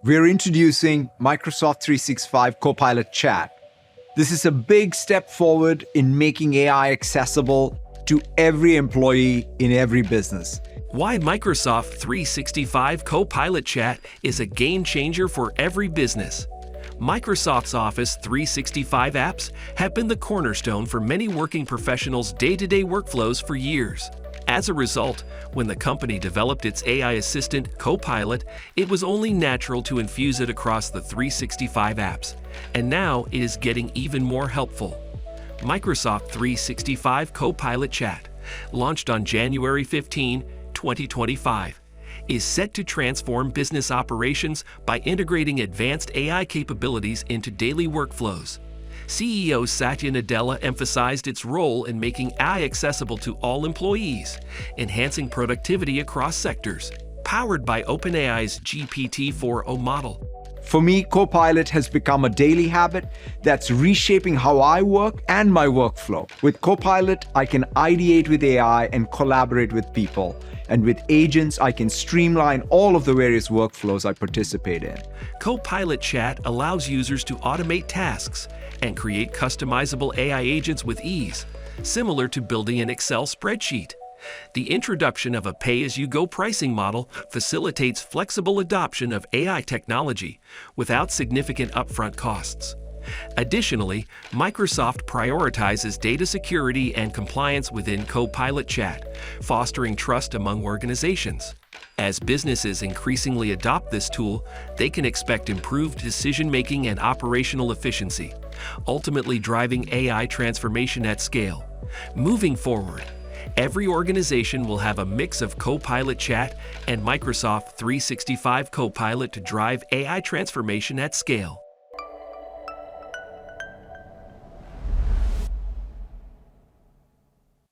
we're introducing Microsoft 365 Copilot Chat. This is a big step forward in making AI accessible to every employee in every business. Why Microsoft 365 Copilot Chat is a game changer for every business. Microsoft's Office 365 apps have been the cornerstone for many working professionals' day-to-day workflows for years. As a result, when the company developed its AI assistant, Copilot, it was only natural to infuse it across the 365 apps, and now it is getting even more helpful. Microsoft 365 Copilot Chat, launched on January 15, 2025, is set to transform business operations by integrating advanced AI capabilities into daily workflows. CEO Satya Nadella emphasized its role in making AI accessible to all employees, enhancing productivity across sectors, powered by OpenAI's GPT-4o model. For me, Copilot has become a daily habit that's reshaping how I work and my workflow. With Copilot, I can ideate with AI and collaborate with people. And with agents, I can streamline all of the various workflows I participate in. Copilot Chat allows users to automate tasks and create customizable AI agents with ease, similar to building an Excel spreadsheet. The introduction of a pay-as-you-go pricing model facilitates flexible adoption of AI technology without significant upfront costs. Additionally, Microsoft prioritizes data security and compliance within Copilot Chat, fostering trust among organizations. As businesses increasingly adopt this tool, they can expect improved decision-making and operational efficiency, ultimately driving AI transformation at scale. Moving forward, every organization will have a mix of Copilot Chat and Microsoft 365 Copilot to drive AI transformation at scale.